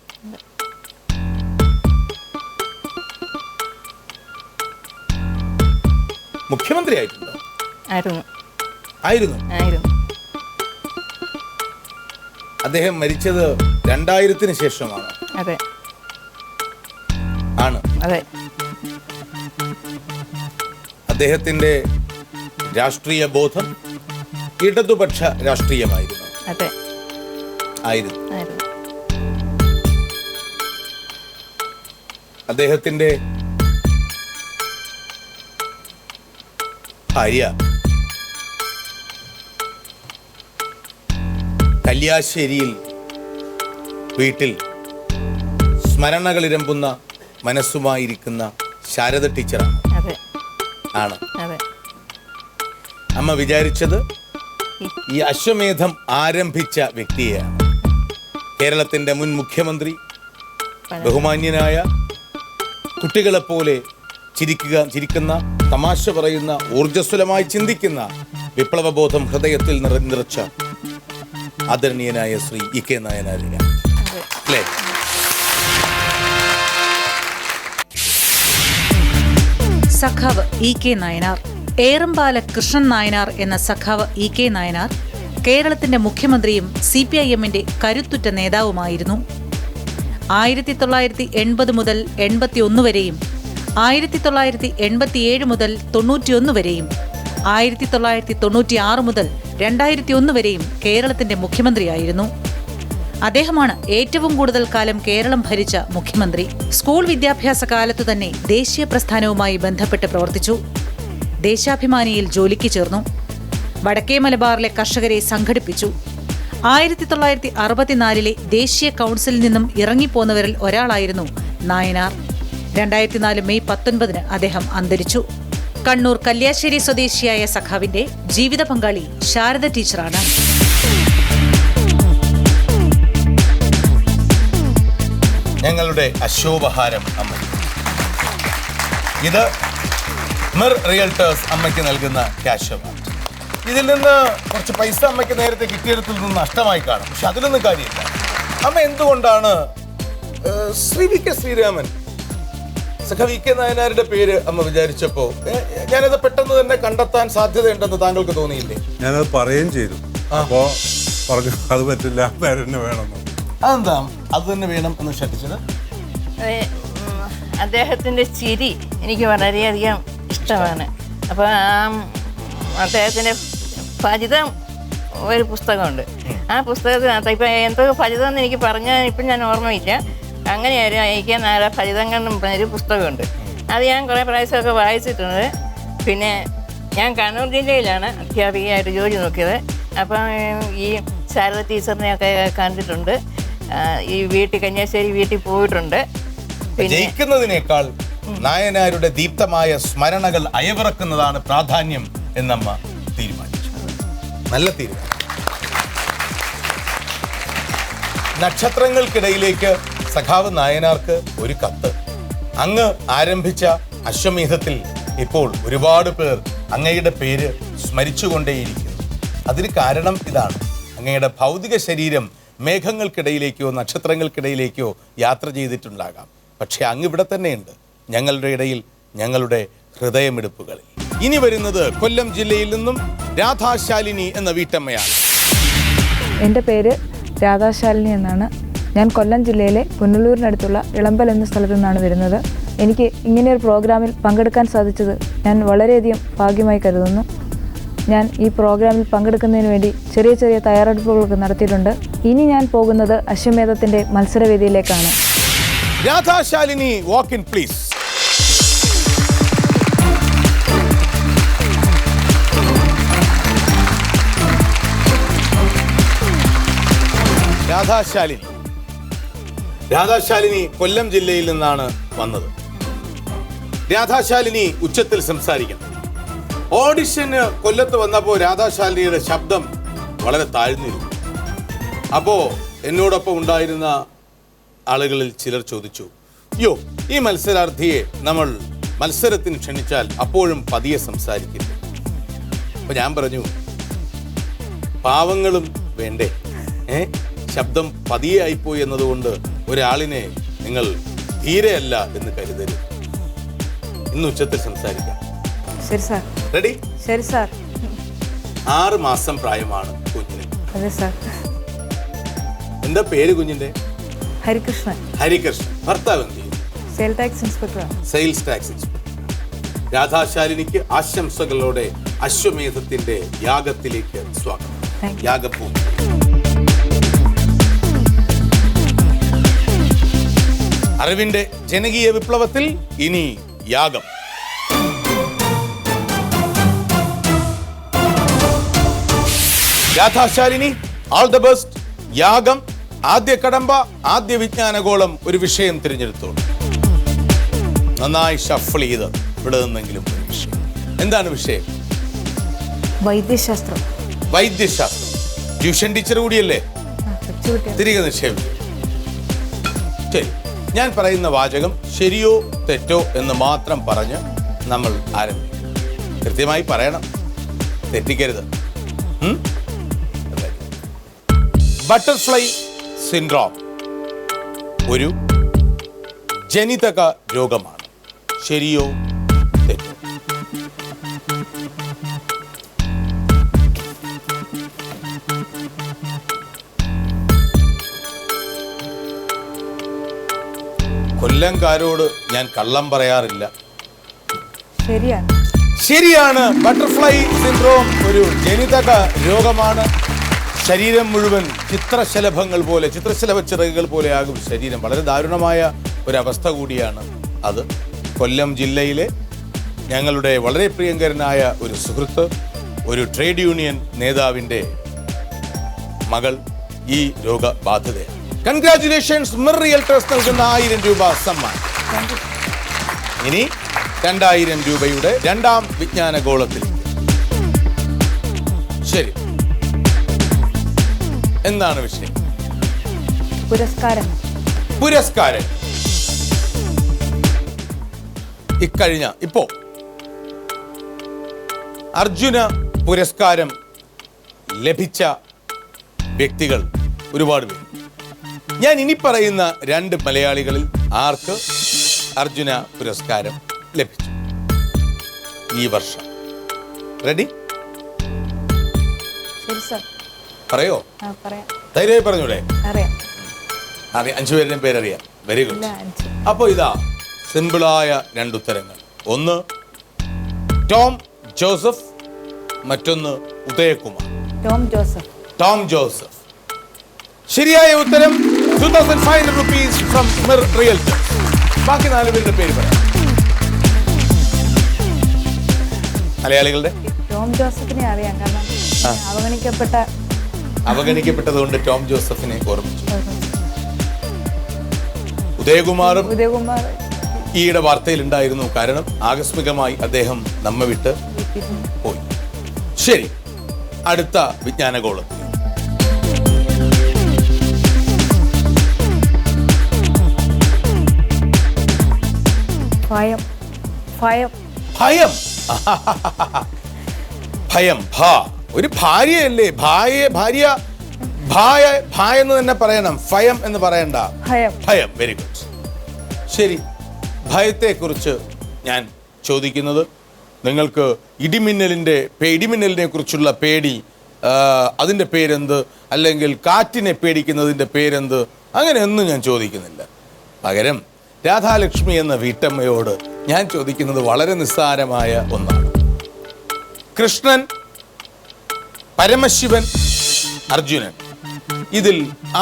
S1: മുഖ്യമന്ത്രി ആയിട്ടുണ്ടോ?
S7: ആയിരുന്നു.
S1: ആയിരുന്നു.
S7: ആയിരുന്നു.
S1: അദ്ദേഹം മരിച്ചത് 2000 ശേഷമാണ്?
S7: അതെ.
S1: ആണ്.
S7: അതെ.
S1: അദ്ദേഹത്തിന്റെ രാഷ്ട്രീയ ബോധം ഇടതുപക്ഷ രാഷ്ട്രീയമായിരുന്നു?
S7: അതെ.
S1: ആയിരുന്നു.
S7: ആയിരുന്നു.
S1: അദ്ദേഹത്തിന്റെ ഭാര്യ കല്യാശ്ശേരിയിൽ വീട്ടിൽ സ്മരണകളിരമ്പുന്ന മനസ്സുമായിരിക്കുന്ന ശാരദ ടീച്ചറാണ്?
S7: അതെ.
S1: ആണ്.
S7: അതെ.
S1: അമ്മ വിചാരിച്ചത് ഈ അശ്വമേധം ആരംഭിച്ച വ്യക്തിയെയാണ്. കേരളത്തിന്റെ മുൻ മുഖ്യമന്ത്രി, ബഹുമാന്യനായ, കുട്ടികളെപ്പോലെ ചിരിക്കുന്ന, തമാശ പറയുന്ന, ഊർജ്ജസ്വലമായി ചിന്തിക്കുന്ന, വിപ്ലവബോധം ഹൃദയത്തിൽ നിറച്ച ആദരണീയനായ ശ്രീ ഇ കെ നായനാരിനെ, അല്ലേ?
S5: സഖാവ് EK നായനാർ. ഏറമ്പാല കൃഷ്ണൻ നായനാർ എന്ന സഖാവ് EK നായനാർ കേരളത്തിന്റെ മുഖ്യമന്ത്രിയും CPIM-ന്റെ കരുത്തുറ്റ നേതാവുമായിരുന്നു. 1980 മുതൽ 81 വരെയും 1987 മുതൽ 91 വരെയും 1996 മുതൽ 2001 വരെയും കേരളത്തിന്റെ മുഖ്യമന്ത്രിയായിരുന്നു. അദ്ദേഹമാണ് ഏറ്റവും കൂടുതൽ കാലം കേരളം ഭരിച്ച മുഖ്യമന്ത്രി. സ്കൂൾ വിദ്യാഭ്യാസ കാലത്തു തന്നെ ദേശീയ പ്രസ്ഥാനവുമായി ബന്ധപ്പെട്ട് പ്രവർത്തിച്ചു. ദേശാഭിമാനിയിൽ ജോലിക്ക് ചേർന്നു. വടക്കേ മലബാറിലെ കർഷകരെ സംഘടിപ്പിച്ചു. 1964 ദേശീയ കൗൺസിലിൽ നിന്നും ഇറങ്ങിപ്പോന്നവരിൽ ഒരാളായിരുന്നു നായനാർ. 2004 മെയ് 19 അദ്ദേഹം അന്തരിച്ചു. കണ്ണൂർ കല്യാശ്ശേരി സ്വദേശിയായ സഖാവിന്റെ ജീവിത പങ്കാളി ശാരദ ടീച്ചറാണ്.
S1: ഞങ്ങളുടെ അശോപഹാരം അമ്മ. ഇത് മിർ റിയൽട്ടേഴ്സ് അമ്മയ്ക്ക് നൽകുന്ന ക്യാഷ് അവാർഡ്. ഇതിൽ നിന്ന് കുറച്ച് പൈസ അമ്മയ്ക്ക് നേരത്തെ കിട്ടിയിടത്തിൽ നിന്ന് നഷ്ടമായി കാണും. പക്ഷെ അതിലൊന്നും കാര്യമില്ല. അമ്മ എന്തുകൊണ്ടാണ് ശ്രീരാമൻ സഖാവ് EK നായനാരുടെ പേര് അമ്മ വിചാരിച്ചപ്പോ ഞാനത് പെട്ടെന്ന് തന്നെ കണ്ടെത്താൻ സാധ്യതയുണ്ടെന്ന് താങ്കൾക്ക് തോന്നിയില്ലേ?
S3: ഞാനത് പറയുകയും ചെയ്തു. അപ്പോ പറഞ്ഞു അത് പറ്റില്ല, പേര് തന്നെ വേണമെന്ന്.
S1: അതെന്താ അത് തന്നെ വേണം എന്ന് ശഠിച്ചത്?
S7: അദ്ദേഹത്തിൻ്റെ ചിരി എനിക്ക് വളരെയധികം ഇഷ്ടമാണ്. അപ്പോൾ അദ്ദേഹത്തിൻ്റെ ഫലിതം ഒരു പുസ്തകമുണ്ട്. ആ പുസ്തകത്തിനകത്ത് ഇപ്പം എന്തോ ഫലിതം എന്ന് എനിക്ക് പറഞ്ഞാൽ ഇപ്പം ഞാൻ ഓർമ്മയില്ല. അങ്ങനെയായിരുന്നു EK നായരുടെ ഫലിതങ്ങൾ എന്ന് പറഞ്ഞൊരു പുസ്തകമുണ്ട്. അത് ഞാൻ കുറേ പ്രാവശ്യമൊക്കെ വായിച്ചിട്ടുണ്ട്. പിന്നെ ഞാൻ കണ്ണൂർ ജില്ലയിലാണ് അധ്യാപികയായിട്ട് ജോലി നോക്കിയത്. അപ്പം ഈ ശാരദ ടീച്ചറിനെയൊക്കെ കണ്ടിട്ടുണ്ട്. ഈ കന്യാശ്ശേരി വീട്ടിൽ പോയിട്ടുണ്ട്.
S1: ജയിക്കുന്നതിനേക്കാൾ നായനാരുടെ ദീപ്തമായ സ്മരണകൾ അയവിറക്കുന്നതാണ് പ്രാധാന്യം എന്നമ്മ തീരുമാനിച്ചു. നല്ല തീരുമാനം. നക്ഷത്രങ്ങൾക്കിടയിലേക്ക് സഖാവ് നായനാർക്ക് ഒരു കത്ത്. അങ്ങ് ആരംഭിച്ച അശ്വമേധത്തിൽ ഇപ്പോൾ ഒരുപാട് പേർ അങ്ങയുടെ പേര് സ്മരിച്ചുകൊണ്ടേയിരിക്കുന്നു. അതിന് കാരണം ഇതാണ്. അങ്ങയുടെ ഭൗതിക ശരീരം മേഘങ്ങൾക്കിടയിലേക്കോ നക്ഷത്രങ്ങൾക്കിടയിലേക്കോ യാത്ര ചെയ്തിട്ടുണ്ടാകാം. പക്ഷെ അങ്ങ് ഇവിടെ തന്നെയുണ്ട്, ഞങ്ങളുടെ ഇടയിൽ, ഞങ്ങളുടെ ഹൃദയമിടിപ്പുകളിൽ. ഇനി വരുന്നത് കൊല്ലം ജില്ലയിൽ നിന്നും രാധാശാലിനി എന്ന വീട്ടമ്മയാണ്.
S8: എൻ്റെ പേര് രാധാശാലിനി എന്നാണ്. ഞാൻ കൊല്ലം ജില്ലയിലെ പുനലൂരിനടുത്തുള്ള ഇളമ്പൽ എന്ന സ്ഥലത്തു നിന്നാണ് വരുന്നത്. എനിക്ക് ഇങ്ങനെയൊരു പ്രോഗ്രാമിൽ പങ്കെടുക്കാൻ സാധിച്ചത് ഞാൻ വളരെയധികം ഭാഗ്യമായി കരുതുന്നു. ഞാൻ ഈ പ്രോഗ്രാമിൽ പങ്കെടുക്കുന്നതിന് വേണ്ടി ചെറിയ ചെറിയ തയ്യാറെടുപ്പുകളൊക്കെ നടത്തിയിട്ടുണ്ട്. ഇനി ഞാൻ പോകുന്നത് അശ്വമേധത്തിൻ്റെ മത്സരവേദിയിലേക്കാണ്.
S1: രാധാശാലിനി, വാക്ക് ഇൻ പ്ലീസ്. രാധാശാലിനി കൊല്ലം ജില്ലയിൽ നിന്നാണ് വന്നത്. രാധാശാലിനി ഉച്ചത്തിൽ സംസാരിക്കണം. ഓഡിഷന് കൊല്ലത്ത് വന്നപ്പോൾ രാധാശാലിനിയുടെ ശബ്ദം വളരെ താഴ്ന്നിരുന്നു. അപ്പോൾ എന്നോടൊപ്പം ഉണ്ടായിരുന്ന ആളുകളിൽ ചിലർ ചോദിച്ചു, യോ ഈ മത്സരാർത്ഥിയെ നമ്മൾ മത്സരത്തിന് ക്ഷണിച്ചാൽ അപ്പോഴും പതിയെ സംസാരിക്കില്ല. അപ്പൊ ഞാൻ പറഞ്ഞു, പാവങ്ങളും വേണ്ടേ? ശബ്ദം പതിയെ ആയിപ്പോയി എന്നതുകൊണ്ട് ഒരാളിനെ നിങ്ങൾ ധീരയല്ല എന്ന് കരുതരുത്. ഇന്ന് ഉച്ചത്തിൽ സംസാരിക്കാം.
S8: ശരി സാർ.
S1: റെഡി?
S8: ശരി സാർ.
S1: 6 മാസം പ്രായമാണ് കുഞ്ഞിന്.
S8: അതെ സാർ.
S1: എന്താ പേര് കുഞ്ഞിന്റെ?
S8: ഹരികൃഷ്ണൻ.
S1: ഹരികൃഷ്ണൻ. ഭർത്താവ് എന്ത് ചെയ്യും?
S8: സെയിൽസ് ടാക്സ് ഇൻസ്പെക്ടറാണ്.
S1: Sales tax inspector. രാധാശാലിനിക്ക് ആശംസകളോടെ അശ്വമേധത്തിന്റെ യാഗത്തിലേക്ക് സ്വാഗതം. യാഗഭൂമി. അറിവിന്റെ ജനകീയ വിപ്ലവത്തിൽ ഇനി യാഗം. Radhashalini, all the best. യാഗം, ആദ്യ കടമ്പ, ആദ്യ വിജ്ഞാനഗോളം ഒരു വിഷയം തിരഞ്ഞെടുത്തോളൂ. നന്നായി ഷഫിൾ ചെയ്ത് ഇവിടെ നിന്നെങ്കിലും ഒരു വിഷയം. എന്താണ് വിഷയം?
S8: വൈദ്യശാസ്ത്രം.
S1: വൈദ്യശാസ്ത്രം. ട്യൂഷൻ ടീച്ചർ കൂടിയല്ലേ? തിരികെ നിക്ഷേപിച്ചു. ശരി, ഞാൻ പറയുന്ന വാചകം ശരിയോ തെറ്റോ എന്ന് മാത്രം പറഞ്ഞ് നമ്മൾ ആരംഭിക്കും. കൃത്യമായി പറയണം, തെറ്റിക്കരുത്. ബട്ടർഫ്ലൈ സിൻഡ്രോം ഒരു ജനിതക രോഗമാണ്. ശരിയോ തെറ്റോ? കൊല്ലംകാരോട് ഞാൻ കള്ളം പറയാറില്ല.
S8: ശരിയാണ്.
S1: ശരിയാണ്, ബട്ടർഫ്ലൈ സിൻഡ്രോം ഒരു ജനിതക രോഗമാണ്. ശരീരം മുഴുവൻ ചിത്രശലഭങ്ങൾ പോലെ, ചിത്രശലഭ ചിറകുകൾ പോലെ ആകും ശരീരം. വളരെ ദാരുണമായ ഒരവസ്ഥ കൂടിയാണ് അത്. കൊല്ലം ജില്ലയിലെ ഞങ്ങളുടെ വളരെ പ്രിയങ്കരനായ ഒരു സുഹൃത്ത്, ഒരു ട്രേഡ് യൂണിയൻ നേതാവിൻ്റെ മകൾ ഈ രോഗബാധിതയാണ്. കൺഗ്രാറ്റുലേഷൻസ്. മിർ റിയൽറ്റേഴ്സ് നൽകുന്ന 1000 രൂപ സമ്മാനം. ഇനി 2000 രൂപയുടെ രണ്ടാം വിജ്ഞാന ഗോളത്തിൽ. ശരി, എന്താണ് വിഷയം?
S8: പുരസ്കാരം.
S1: പുരസ്കാരം. ഇപ്പോ അർജുന പുരസ്കാരം ലഭിച്ച വ്യക്തികൾ ഒരുപാട് പേര്. ഞാൻ ഇനി പറയുന്ന 2 മലയാളികളിൽ ആർക്ക് അർജുന പുരസ്കാരം ലഭിച്ചു ഈ വർഷം? റെഡി?
S8: ശരി സർ.
S1: പറയോ?
S8: പറയാം.
S1: ധൈര്യമായി പറഞ്ഞൂടെ?
S8: അറിയാം.
S1: 5 പേരുടെയും പേരറിയാം. Very good.
S8: ഇല്ല, 5.
S1: അപ്പോൾ ഇതാ സിമ്പിളായ 2 ഉത്തരങ്ങൾ. ഒന്ന് ടോം ജോസഫ്, മറ്റൊന്ന് Udayakumar.
S8: Tom Joseph.
S1: Tom Joseph. ശരിയായ ഉത്തരം 2500 rupees ഫ്രം മിർ റിയൽറ്റേഴ്സ്. ബാക്കി 4 പേരുടെ പേര് പറയാം. മലയാളികളുടെ
S8: ടോം ജോസഫിനെ അറിയാം, കാരണം
S1: അവഗണിക്കപ്പെട്ടത് കൊണ്ട് ടോം ജോസഫിനെ ഓർമ്മിച്ചു. ഉദയകുമാറും ഈയിടെ വാർത്തയിൽ ഉണ്ടായിരുന്നു, കാരണം ആകസ്മികമായി അദ്ദേഹം നമ്മെ വിട്ട് പോയി. ശരി, അടുത്ത വിജ്ഞാനഗോളത്തിൽ.
S8: ഭയം. ഭയം.
S1: ഭയം. ഭയം. ഒരു ഭാര്യയല്ലേ? ഭാര്യ എന്ന് തന്നെ പറയണം, ഭയം എന്ന് പറയണ്ട. ഭയം. Very good. ശരി, ഭയത്തെക്കുറിച്ച് ഞാൻ ചോദിക്കുന്നത്, നിങ്ങൾക്ക് ഇടിമിന്നലിനെ കുറിച്ചുള്ള പേടി, അതിൻ്റെ പേരെന്ത്, അല്ലെങ്കിൽ കാറ്റിനെ പേടിക്കുന്നതിൻ്റെ പേരെന്ത്, അങ്ങനെയൊന്നും ഞാൻ ചോദിക്കുന്നില്ല. പകരം രാധാലക്ഷ്മി എന്ന വീട്ടമ്മയോട് ഞാൻ ചോദിക്കുന്നത് വളരെ നിസ്സാരമായ ഒന്നാണ്. കൃഷ്ണൻ, പരമശിവൻ, അർജുനൻ, ഇതിൽ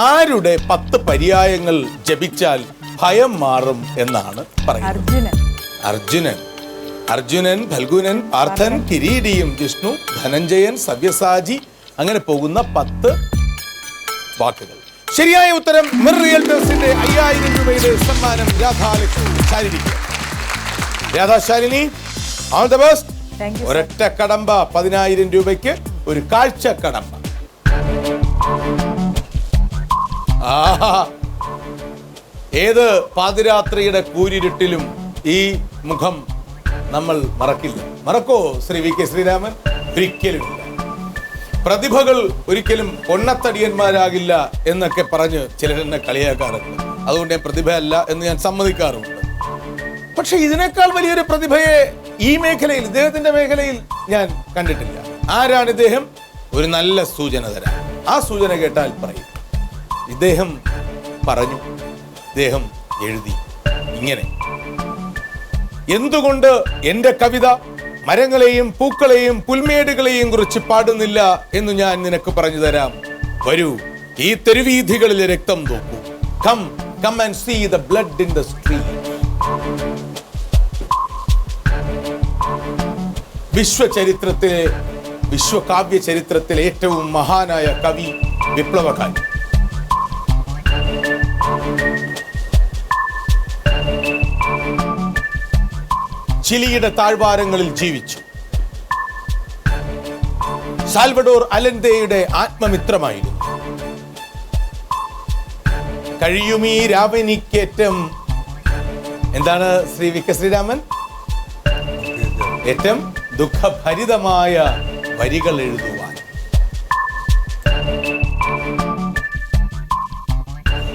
S1: ആരുടെ 10 പര്യായങ്ങൾ ജപിച്ചാൽ ഭയം മാറും എന്നാണ് പറയുന്നത്? അർജുനൻ, ഫൽഗുനൻ, പാർത്ഥൻ, കിരീടിയും, ജിഷ്ണു, ധനഞ്ജയൻ, സവ്യസാചി, അങ്ങനെ പോകുന്ന 10 വാക്കുകൾ. ശരിയായ ഉത്തരം മിർ റിയൽറ്റേഴ്സിന്റെ 5000 രൂപയുടെ സമ്മാനം Radhalakshmi. Radhashalini, all the best. ഒരൊറ്റ കടമ്പ 10000 രൂപയ്ക്ക് ഒരു കാഴ്ച കടമ്പ. ഏത് പാതിരാത്രിയുടെ കൂരിരുട്ടിലും ഈ മുഖം നമ്മൾ മറക്കില്ല. മറക്കോ ശ്രീ വി കെ ശ്രീരാമൻ? ഒരിക്കലുമില്ല. പ്രതിഭകൾ ഒരിക്കലും പൊണ്ണത്തടിയന്മാരാകില്ല എന്നൊക്കെ പറഞ്ഞ് ചിലരെന്നെ കളിയാക്കാറുണ്ട്. അതുകൊണ്ട് ഞാൻ പ്രതിഭയല്ല എന്ന് ഞാൻ സമ്മതിക്കാറുണ്ട്. പക്ഷെ ഇതിനേക്കാൾ വലിയൊരു പ്രതിഭയെ ഈ മേഖലയിൽ, ഇദ്ദേഹത്തിന്റെ മേഖലയിൽ ഞാൻ കണ്ടിട്ടില്ല. ആരാണ് ഇദ്ദേഹം? ഒരു നല്ല സൂചന തരാം. ആ സൂചന കേട്ടാൽ പറയും. ഇദ്ദേഹം പറഞ്ഞു, ഇദ്ദേഹം എഴുതി ഇങ്ങനെ: എന്തുകൊണ്ട് എൻ്റെ കവിത മരങ്ങളെയും പൂക്കളെയും പുൽമേടുകളെയും കുറിച്ച് പാടുന്നില്ല എന്ന് ഞാൻ നിനക്ക് പറഞ്ഞു തരാം. വരൂ, ഈ തെരുവീഥികളിലെ രക്തം നോക്കൂ. Come and see the blood in the street. വിശ്വകാവ്യ ചരിത്രത്തിലെ ഏറ്റവും മഹാനായ കവി, വിപ്ലവകാരി. ചിലിയുടെ താഴ്വാരങ്ങളിൽ ജീവിച്ചു. സാൽവഡോർ അലൻഡെയുടെ ആത്മമിത്രമായിരുന്നു. കഴിയുമീ രാവനിക്കേറ്റം, എന്താണ് ശ്രീ വി കെ ശ്രീരാമൻ? ഏറ്റവും ദുഃഖഭരിതമായ വരികൾ എഴുതുവാൻ.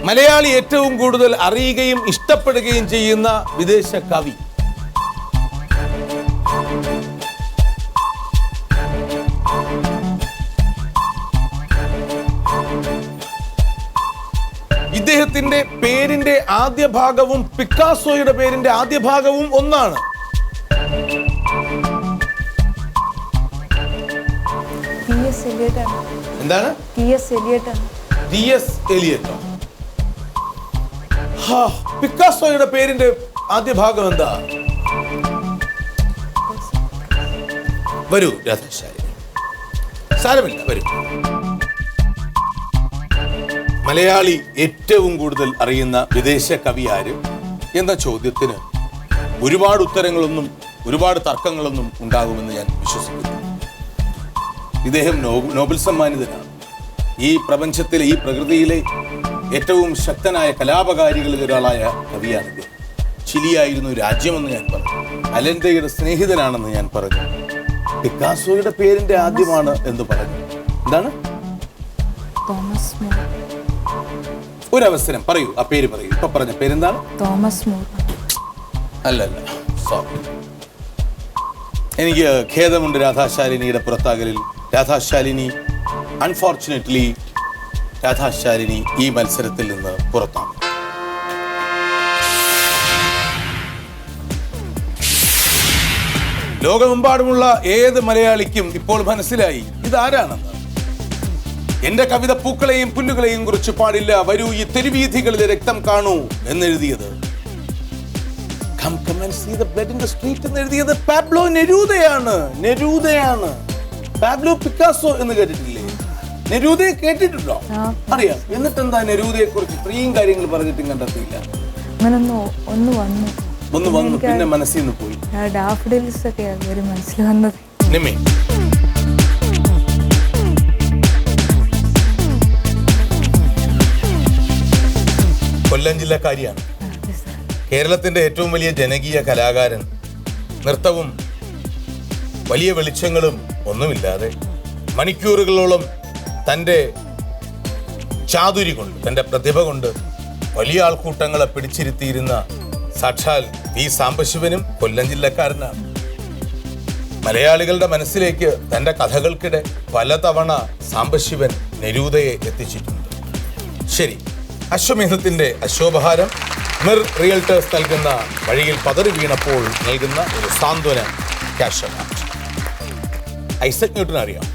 S1: മലയാളി ഏറ്റവും കൂടുതൽ അറിയുകയും ഇഷ്ടപ്പെടുകയും ചെയ്യുന്ന വിദേശ കവി. ഇദ്ദേഹത്തെ അദ്ദേഹത്തിന്റെ പേരിന്റെ ആദ്യ ഭാഗവും പിക്കാസോയുടെ പേരിന്റെ ആദ്യ ഭാഗവും ഒന്നാണ്. എന്താണ്? ടി.എസ്. എലിയട്ടോ? പിക്കാസോയുടെ പേരിന്റെ ആദ്യ ഭാഗം എന്താ? വരൂ രാധാശാരി, സാരമില്ല, വരൂ. മലയാളി ഏറ്റവും കൂടുതൽ അറിയുന്ന വിദേശ കവി ആര് എന്ന ചോദ്യത്തിന് ഒരുപാട് ഉത്തരങ്ങളൊന്നും ഒരുപാട് തർക്കങ്ങളൊന്നും ഉണ്ടാകുമെന്ന് ഞാൻ വിശ്വസിക്കുന്നു. ഇദ്ദേഹം നോബൽ സമ്മാനിതനാണ്. ഈ പ്രപഞ്ചത്തിലെ, ഈ പ്രകൃതിയിലെ ഏറ്റവും ശക്തനായ കലാപകാരികളിൽ ഒരാളായ കവിയാണ് ഇദ്ദേഹം. ചിലിയായിരുന്നു രാജ്യമെന്ന് ഞാൻ പറഞ്ഞു. അലൻഡയുടെ സ്നേഹിതനാണെന്ന് ഞാൻ പറഞ്ഞു. പിക്കാസോയുടെ പേരിന്റെ ആദ്യമാണ് എന്ന് പറഞ്ഞു. എന്താണ്? ഒരവസരം പറയൂ, ആ പേര് പറയൂ. ഇപ്പൊ പറഞ്ഞ പേരെന്താണ്?
S8: Thomas More.
S1: അല്ല, സോറി. എനിക്ക് ഖേദമുണ്ട് രാധാശാലിനിയുടെ പുറത്താകലിൽ. രാധാശാലിനി, അൺഫോർച്ചുനേറ്റ്ലി രാധാശാലിനി ഈ മത്സരത്തിൽ നിന്ന് പുറത്താണ്. ലോകമെമ്പാടുമുള്ള ഏത് മലയാളിക്കും ഇപ്പോൾ മനസ്സിലായി ഇതാരാണെന്ന്. എന്റെ കവിത പൂക്കളെയും പുല്ലുകളെയും കുറിച്ച് പാടില്ല, വരൂ ഈ തെരുവീഥികളിലെ രക്തം കാണൂ എന്നെഴുതിയത്, Come and see the blood in the street എന്നെഴുതിയത് പാബ്ലോ നെരൂദയാണ്. പാബ്ലോ പിക്കാസോ എന്ന് കേട്ടിട്ടില്ലേ? നെരൂദയെ കേട്ടിട്ടുണ്ടോ? അറിയാം. എന്നിട്ട് എന്താ നെരൂദയെ കുറിച്ച് ഇത്രയും കാര്യങ്ങൾ പറഞ്ഞിട്ടും കണ്ടെത്തിയില്ല? ഒന്ന് വന്നു പിന്നെ മനസ്സിൽ നിന്ന് പോയി. നിമ്മി, കൊല്ലം ജില്ലക്കാരിയാണ്. കേരളത്തിന്റെ ഏറ്റവും വലിയ ജനകീയ കലാകാരൻ. നൃത്തവും വലിയ വെളിച്ചങ്ങളും ഒന്നുമില്ലാതെ മണിക്കൂറുകളോളം തൻ്റെ ചാതുരി കൊണ്ട്, തൻ്റെ പ്രതിഭ കൊണ്ട് വലിയ ആൾക്കൂട്ടങ്ങളെ പിടിച്ചിരുത്തിയിരുന്ന സാക്ഷാൽ വി സാംബശിവനും കൊല്ലം ജില്ലക്കാരനാണ്. മലയാളികളുടെ മനസ്സിലേക്ക് തൻ്റെ കഥകൾക്കിടെ പലതവണ സാംബശിവൻ നെരൂദയെ എത്തിച്ചിട്ടുണ്ട്. ശരി, അശ്വമേധത്തിന്റെ അശോപഹാരം മിർ റിയൽറ്റേഴ്സ് നൽകുന്ന വഴിയിൽ പതറി വീണപ്പോൾ നൽകുന്ന ഒരു സാന്ത്വന ക്യാഷ് അവാർഡ്. ഐസക് ന്യൂട്ടൻ അറിയാം?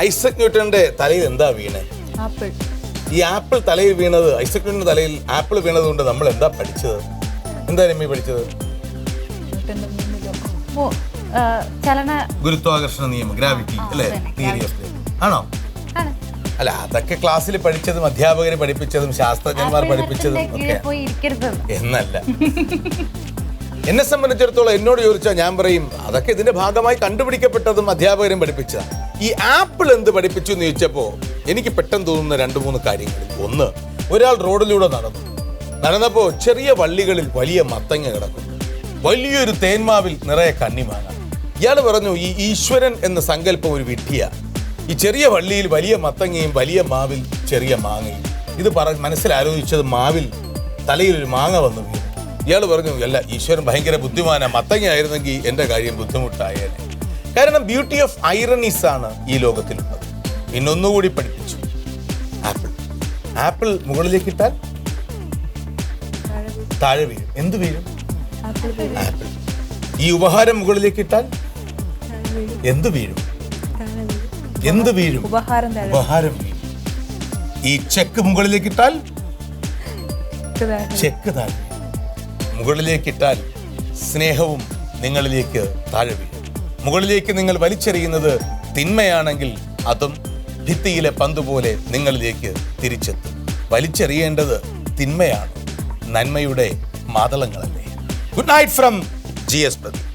S1: ഐസക് ന്യൂട്ടന്റെ തലയിൽ എന്താ വീണേ? ഈ ആപ്പിൾ തലയിൽ വീണത്, ഐസക് ന്യൂട്ടന്റെ തലയിൽ ആപ്പിൾ വീണത് കൊണ്ട് നമ്മൾ എന്താ പഠിച്ചത്? എന്താ രമ്യ പഠിച്ചത്? ഗുരുത്വാകർഷണ നിയമം, ഗ്രാവിറ്റി അല്ലേ? ആണോ? അല്ല, അതൊക്കെ ക്ലാസ്സിൽ പഠിച്ചതും അധ്യാപകര് പഠിപ്പിച്ചതും ശാസ്ത്രജ്ഞന്മാർ പഠിപ്പിച്ചതും എന്നല്ല. എന്നെ സംബന്ധിച്ചിടത്തോളം എന്നോട് ചോദിച്ചാൽ ഞാൻ പറയും അതൊക്കെ ഇതിന്റെ ഭാഗമായി കണ്ടുപിടിക്കപ്പെട്ടതും അധ്യാപകരും പഠിപ്പിച്ചതാണ്. ഈ ആപ്പിൾ എന്ത് പഠിപ്പിച്ചു എന്ന് ചോദിച്ചപ്പോ എനിക്ക് പെട്ടെന്ന് തോന്നുന്ന 2-3 കാര്യങ്ങളിൽ. ഒന്ന്, ഒരാൾ റോഡിലൂടെ നടന്നപ്പോ ചെറിയ വള്ളികളിൽ വലിയ മത്തങ്ങ കിടക്കുന്നു, വലിയൊരു തേന്മാവിൽ നിറയെ കണ്ണിമാങ്ങ. ഇയാൾ പറഞ്ഞു ഈ ഈശ്വരൻ എന്ന സങ്കല്പം ഒരു വിഡ്ഢിയാണ്. ഈ ചെറിയ വള്ളിയിൽ വലിയ മത്തങ്ങയും വലിയ മാവിൽ ചെറിയ മാങ്ങയും. ഇത് മനസ്സിലാലോചിച്ചത് മാവിൽ തലയിൽ ഒരു മാങ്ങ വന്നു വീണു. ഇയാൾ പറഞ്ഞു അല്ല, ഈശ്വരൻ ഭയങ്കര ബുദ്ധിമാനാണ്, മത്തങ്ങ ആയിരുന്നെങ്കിൽ എൻ്റെ കാര്യം ബുദ്ധിമുട്ടായേനെ. കാരണം ബ്യൂട്ടി ഓഫ് ഐറണീസ് ആണ് ഈ ലോകത്തിലുള്ളത്. പിന്നൊന്നുകൂടി പഠിപ്പിച്ചു. ആപ്പിൾ മുകളിലേക്ക് ഇട്ടാൽ താഴെ വീഴും. എന്ത് വീഴും? ആപ്പിൾ. ഈ ഉപഹാരം മുകളിലേക്ക് ഇട്ടാൽ എന്ത് വീഴും? എന്ത് വീഴും? ഉപഹാരം വീഴും. ഈ ചെക്ക് മുകളിലേക്ക് ഇട്ടാൽ ചെക്ക് താഴെ. മുകളിലേക്കിട്ടാൽ സ്നേഹവും നിങ്ങളിലേക്ക് താഴെ വീഴും. മുകളിലേക്ക് നിങ്ങൾ വലിച്ചെറിയുന്നത് തിന്മയാണെങ്കിൽ അതും ഭിത്തിയിലെ പന്ത് പോലെ നിങ്ങളിലേക്ക് തിരിച്ചെത്തും. വലിച്ചെറിയേണ്ടത് തിന്മയാണ്, നന്മയുടെ മാതളങ്ങളല്ലേ. Good night from GS Pradeep.